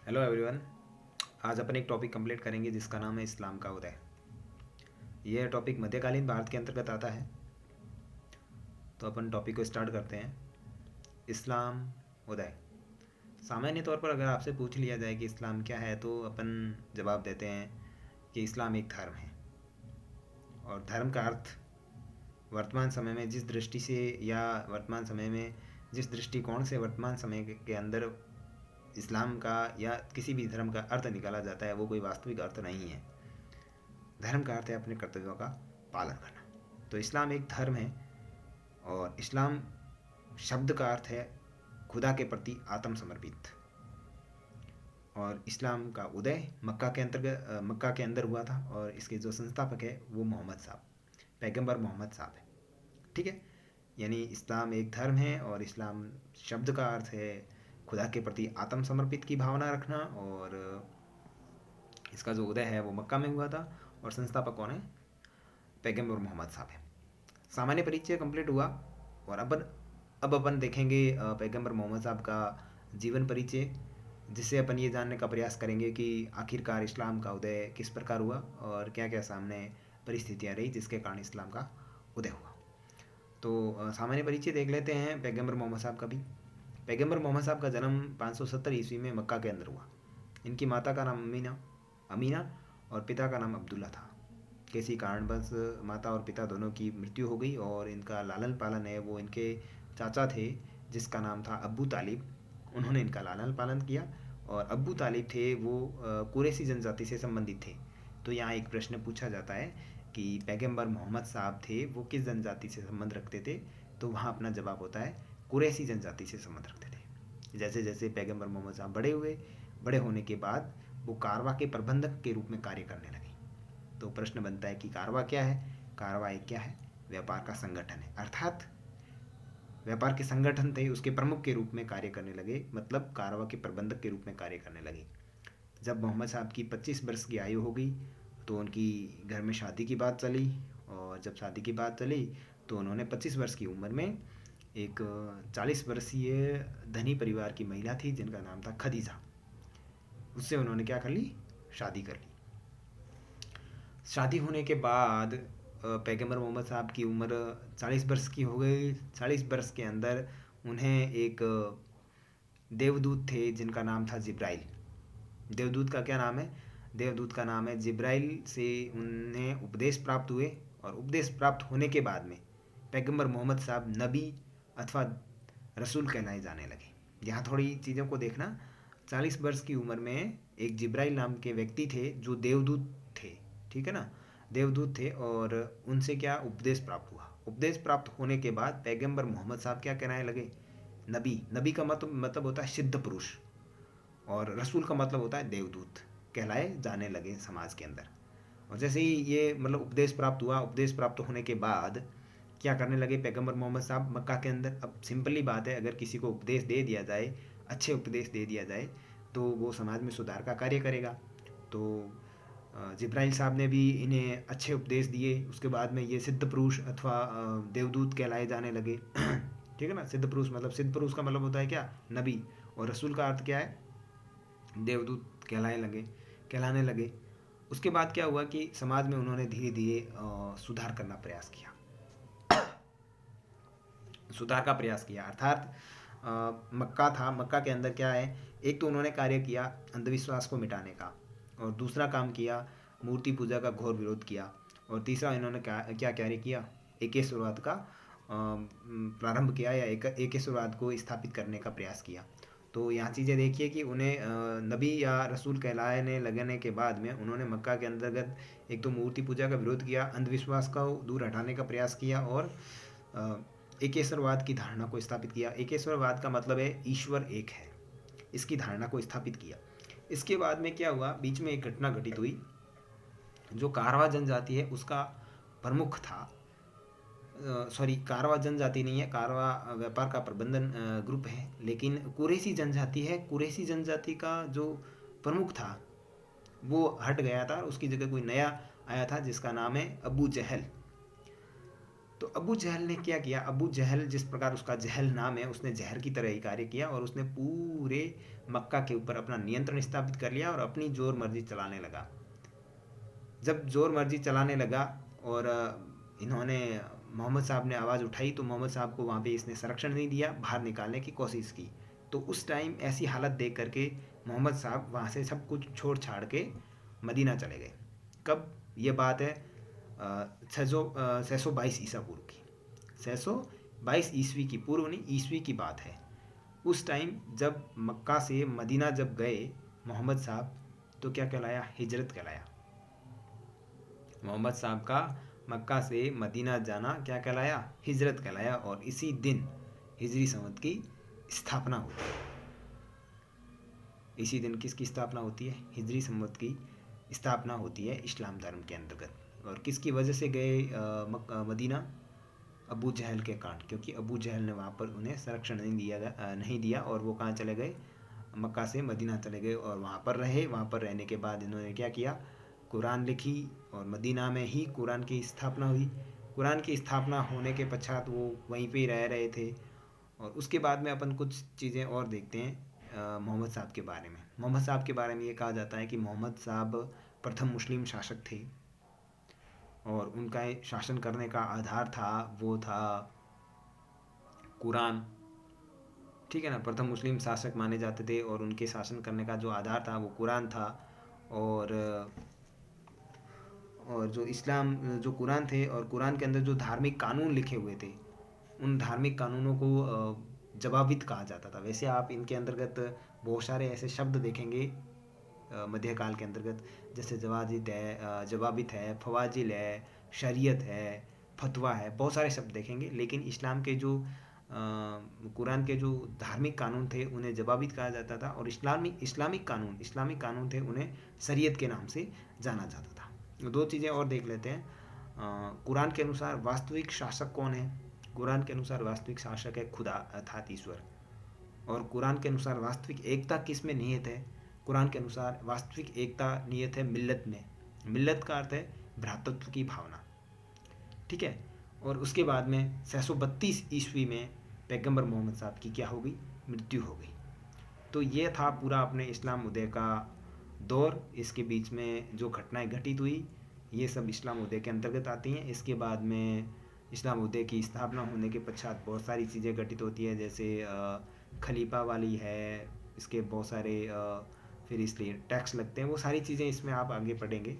Hello everyone. आज अपन एक topic complete करेंगे जिसका नाम है इस्लाम का उदय। यह टॉपिक मध्यकालीन भारत के अंतर्गत आता है। तो अपन टॉपिक को स्टार्ट करते हैं। इस्लाम उदय। सामान्य तौर पर अगर आपसे पूछ लिया जाए कि इस्लाम क्या है तो अपन जवाब देते हैं कि इस्लाम एक धर्म है। और धर्म का अर्थ वर्तमान समय में जिस दृष्टि से या वर्तमान समय में जिस दृष्टिकोण से वर्तमान समय के अंदर इस्लाम का या किसी भी धर्म का अर्थ निकाला जाता है वो कोई वास्तविक अर्थ नहीं है। धर्म का अर्थ है अपने कर्तव्यों का पालन करना। तो इस्लाम एक धर्म है और इस्लाम शब्द का अर्थ है खुदा के प्रति आत्मसमर्पित। और इस्लाम का उदय मक्का के अंदर हुआ था और इसके जो संस्थापक है वो मोहम्मद साहब, पैगंबर मोहम्मद साहब है। ठीक है। यानी इस्लाम एक धर्म है और इस्लाम शब्द का अर्थ है खुदा के प्रति आत्मसमर्पित की भावना रखना। और इसका जो उदय है वो मक्का में हुआ था और संस्थापक कौन है? पैगंबर मोहम्मद साहब है। सामान्य परिचय कंप्लीट हुआ और अब अपन देखेंगे पैगंबर मोहम्मद साहब का जीवन परिचय, जिससे अपन ये जानने का प्रयास करेंगे कि आखिरकार इस्लाम का उदय किस प्रकार हुआ और क्या क्या सामने परिस्थितियाँ रही जिसके कारण इस्लाम का उदय हुआ। तो सामान्य परिचय देख लेते हैं पैगंबर मोहम्मद साहब का भी। पैगंबर मोहम्मद साहब का जन्म 570 ईस्वी में मक्का के अंदर हुआ। इनकी माता का नाम अमीना और पिता का नाम अब्दुल्ला था। किसी कारणवश माता और पिता दोनों की मृत्यु हो गई और इनका लालन पालन है वो इनके चाचा थे जिसका नाम था अब्बू तालिब। उन्होंने इनका लालन पालन किया और अब्बू तालिब थे वो कुरैशी जनजाति से संबंधित थे। तो यहाँ एक प्रश्न पूछा जाता है कि पैगंबर मोहम्मद साहब थे वो किस जनजाति से संबंध रखते थे, तो वहाँ अपना जवाब होता है कुरैशी जनजाति से संबंध रखते थे। जैसे जैसे पैगंबर मोहम्मद साहब बड़े होने के बाद वो कारवा के प्रबंधक के रूप में कार्य करने लगे। तो प्रश्न बनता है कि कारवा क्या है? कारवा एक क्या है? व्यापार का संगठन है, अर्थात व्यापार के संगठन थे उसके प्रमुख के रूप में कार्य करने लगे, मतलब कारवा के प्रबंधक के रूप में कार्य करने लगे। जब मोहम्मद साहब की 25 वर्ष की आयु हो गई तो उनकी घर में शादी की बात चली और जब शादी की बात चली तो उन्होंने 25 वर्ष की उम्र में एक 40 वर्षीय धनी परिवार की महिला थी जिनका नाम था खदीजा, उससे उन्होंने क्या कर ली? शादी कर ली। शादी होने के बाद पैगंबर मोहम्मद साहब की उम्र 40 वर्ष की हो गई। 40 वर्ष के अंदर उन्हें एक देवदूत थे जिनका नाम था जिब्राइल। देवदूत का क्या नाम है? देवदूत का नाम है जिब्राइल से उन्हें उपदेश प्राप्त हुए और उपदेश प्राप्त होने के बाद में पैगंबर मोहम्मद साहब नबी अथवा रसूल कहलाए जाने लगे। यहाँ थोड़ी चीज़ों को देखना। 40 वर्ष की उम्र में एक जिब्राइल नाम के व्यक्ति थे जो देवदूत थे, ठीक है ना, देवदूत थे और उनसे क्या उपदेश प्राप्त हुआ। उपदेश प्राप्त होने के बाद पैगंबर मोहम्मद साहब क्या कहने लगे? नबी। नबी का मतलब होता है सिद्ध पुरुष और रसूल का मतलब होता है देवदूत कहलाए जाने लगे समाज के अंदर। और जैसे ही ये मतलब उपदेश प्राप्त हुआ, उपदेश प्राप्त होने के बाद क्या करने लगे पैगंबर मोहम्मद साहब मक्का के अंदर? अब सिंपली बात है, अगर किसी को उपदेश दे दिया जाए, अच्छे उपदेश दे दिया जाए तो वो समाज में सुधार का कार्य करेगा। तो जिब्राइल साहब ने भी इन्हें अच्छे उपदेश दिए। उसके बाद में ये सिद्ध पुरुष अथवा देवदूत कहलाए जाने लगे। ठीक है ना। सिद्ध पुरुष मतलब, सिद्ध पुरुष का मतलब होता है क्या? नबी। और रसूल का अर्थ क्या है? देवदूत कहलाने लगे। उसके बाद क्या हुआ कि समाज में उन्होंने धीरे धीरे सुधार करना प्रयास किया। सुधार का प्रयास किया अर्थात मक्का के अंदर क्या है, एक तो उन्होंने कार्य किया अंधविश्वास को मिटाने का और दूसरा काम किया मूर्ति पूजा का घोर विरोध किया और तीसरा इन्होंने क्या कार्य किया? एकेश्वरवाद का प्रारंभ किया या एकेश्वरवाद को स्थापित करने का प्रयास किया। तो यहाँ चीज़ें देखिए कि उन्हें नबी या रसूल कहलाने लगने के बाद में उन्होंने मक्का के अंतर्गत एक तो मूर्ति पूजा का विरोध किया, अंधविश्वास को दूर हटाने का प्रयास किया और एकेश्वरवाद की धारणा को स्थापित किया। एकेश्वरवाद का मतलब है ईश्वर एक है, इसकी धारणा को स्थापित किया। इसके बाद में क्या हुआ, बीच में एक घटना घटित हुई। जो कारवा जनजाति है उसका प्रमुख था, सॉरी कारवा जनजाति नहीं है, कारवा व्यापार का प्रबंधन ग्रुप है, लेकिन कुरैशी जनजाति है। कुरैशी जनजाति का जो प्रमुख था वो हट गया था, उसकी जगह कोई नया आया था जिसका नाम है अबू जहल। तो अबू जहल ने क्या किया, अबू जहल जिस प्रकार उसका जहल नाम है, उसने जहर की तरह ही कार्य किया और उसने पूरे मक्का के ऊपर अपना नियंत्रण स्थापित कर लिया और अपनी जोर मर्जी चलाने लगा। जब जोर मर्जी चलाने लगा और इन्होंने मोहम्मद साहब ने आवाज़ उठाई तो मोहम्मद साहब को वहाँ पे इसने संरक्षण नहीं दिया, बाहर निकालने की कोशिश की। तो उस टाइम ऐसी हालत देख करके मोहम्मद साहब वहाँ से सब कुछ छोड़ छाड़ के मदीना चले गए। कब ये बात है, 622 ईसा पूर्व की, 622 ईस्वी की, पूर्व नहीं ईस्वी की बात है। उस टाइम जब मक्का से मदीना जब गए मोहम्मद साहब, तो क्या कहलाया, हिजरत कहलाया। मोहम्मद साहब का मक्का से मदीना जाना क्या कहलाया, हिजरत कहलाया। और इसी दिन हिजरी संवत की स्थापना होती है। इसी दिन किसकी स्थापना होती है, हिजरी संवत की स्थापना होती है इस्लाम धर्म के अंतर्गत। और किसकी वजह से गए मदीना, अबू जहल के कांड, क्योंकि अबू जहल ने वहाँ पर उन्हें संरक्षण नहीं दिया और वो कहाँ चले गए, मक्का से मदीना चले गए और वहाँ पर रहे। वहाँ पर रहने के बाद इन्होंने क्या किया, कुरान लिखी और मदीना में ही कुरान की स्थापना हुई। कुरान की स्थापना होने के पश्चात वो वहीं पे ही रह रहे थे। और उसके बाद में अपन कुछ चीज़ें और देखते हैं मोहम्मद साहब के बारे में। मोहम्मद साहब के बारे में ये कहा जाता है कि मोहम्मद साहब प्रथम मुस्लिम शासक थे और उनका शासन करने का आधार था, वो था कुरान। ठीक है ना, प्रथम मुस्लिम शासक माने जाते थे और उनके शासन करने का जो आधार था वो कुरान था। और जो इस्लाम, जो कुरान थे और कुरान के अंदर जो धार्मिक कानून लिखे हुए थे, उन धार्मिक कानूनों को जवाबित कहा जाता था। वैसे आप इनके अंतर्गत बहुत सारे ऐसे शब्द देखेंगे मध्यकाल के अंतर्गत, जैसे जवाबित है, फवाजिल है, शरीयत है, फतवा है, बहुत सारे शब्द देखेंगे। लेकिन इस्लाम के जो कुरान के जो धार्मिक कानून थे उन्हें जवाबित कहा जाता था और इस्लामिक कानून थे उन्हें शरीयत के नाम से जाना जाता था। दो चीज़ें और देख लेते हैं। कुरान के अनुसार वास्तविक शासक कौन है, कुरान के अनुसार वास्तविक शासक है खुदा अर्थात ईश्वर। और कुरान के अनुसार वास्तविक एकता किस में निहित है, कुरान के अनुसार वास्तविक एकता नियत है मिल्लत में। मिल्लत का अर्थ है भ्रातृत्व की भावना। ठीक है। और उसके बाद में 632 ईस्वी में पैगंबर मोहम्मद साहब की क्या हो गई, मृत्यु हो गई। तो ये था पूरा अपने इस्लाम उदय का दौर। इसके बीच में जो घटनाएं घटित हुई ये सब इस्लाम उदय के अंतर्गत आती हैं। इसके बाद में इस्लाम उदय की स्थापना होने के पश्चात बहुत सारी चीज़ें घटित होती है, जैसे खलीफा वाली है, इसके बहुत सारे फिर इसलिए टैक्स लगते हैं, वो सारी चीज़ें इसमें आप आगे पढ़ेंगे।